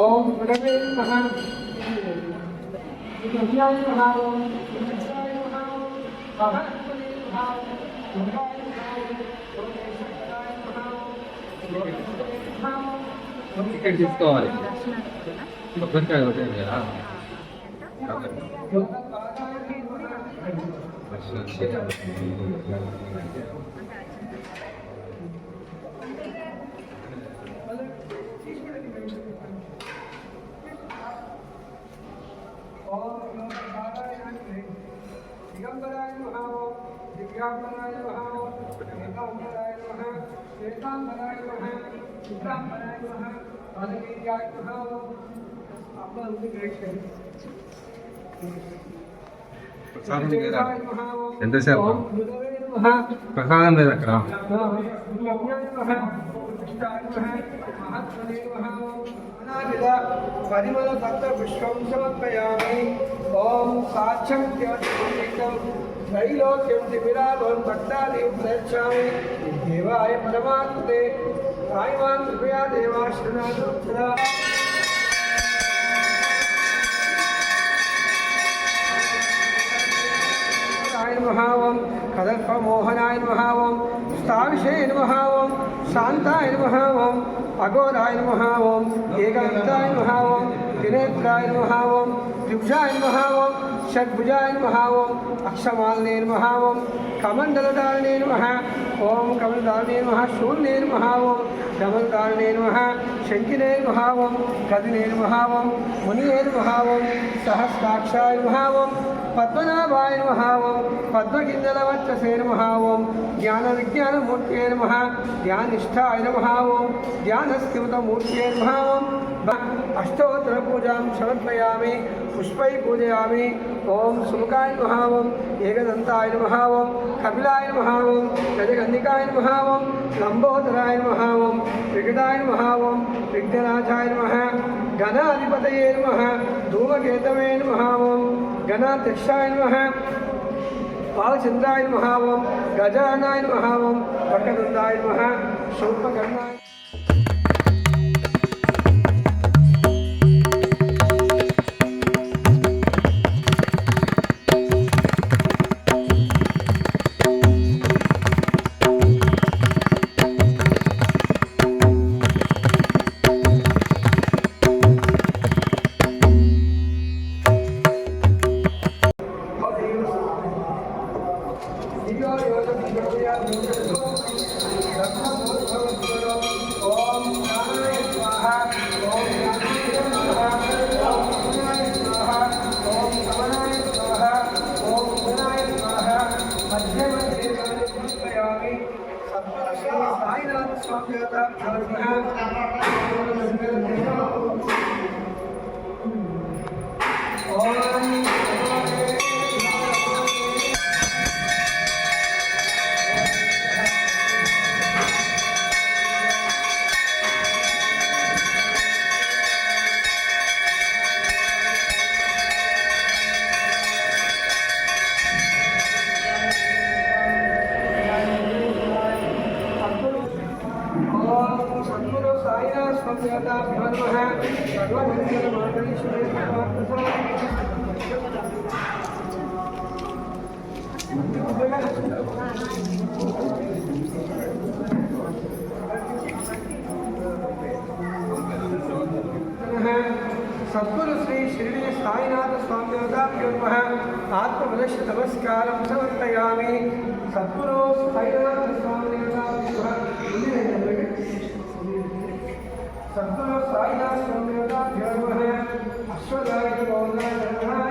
ओम गुरवे नमः विद्याय नमः ओम विद्याय नमः भगवते नमः दुर्गाय नमः टिకెట్ తీసుకోవాలి కొబ్బరికాయ కొట్టారు కదా दिगंबराय नमः दिव्यांबराय नमः एकांबराय नमः श्वेतांबराय नमः शुक्रांबराय नमः पादवीर्याय नमः आपका उद्देश्य प्रसादం లేదా ఎంతసేపు ప్రసాదం లేదు అక్కడ परिमल तत्व पुष्पं समर्पयामि ओम साक्षं त्रैलोक्यं दिविरालों भक्तानि प्रयच्छामि देवाय परमात्मने रायवान् कृपया देवाश्रणादु सदा नमः ओम कदल्पमोहनाय नमः ओम स्थाविषे नमः ओम शांताय नमः ओम अघोराय नमः ओम एकांताय नमः ओम त्रिनेत्राय नमः ओम त्रिभुजाय नमः ओम षड्भुजाय नमः ओम अक्षमालने नमः ओम कमण्डलधारिणे नमः ओम कमलधारिणे नमः शून्ये नमः ओम कमलधारिणे नमः शंकिने नमः ओम गदिने नमः ओम मुनिये नमः ओम सहस्राक्षाय नमः ओम पद्मनाभाय नमः ओम पद्मकिंजलवक्षसे नमः ओम ज्ञान विज्ञान मूर्तये नमः ध्यानिष्ठाय नमः ओम ध्यानस्कृत मूर्तये नमः ओम अष्टोत्तर पूजां समर्पयामि पुष्पै पूजयामि ओम सुमुखाय नमः ओम एकदन्ताय नमः ओम कपिलाय नमः ओम गजगन्धिकाय नमः ओम लंबोदराय नमः ओम विकटाय नमः ओम विघ्ननाथाय नमः गणाधिपतये नमः धूमकेतवे नमः ओम गणाध्यक्षाय नमः बालचंद्राय नमः ओम गजानाय नमः ओम वक्रतुंडाय नमः शूर्पकर्णाय सद्गुरु श्री शिरडी साईनाथ स्वामी नमः आत्मवलक्ष नमस्कारं समर्पयामि सद्गुरु साईनाथ स्वामी सद्गुरु साईनाथ स्वामी नमः अश्वदाय नमः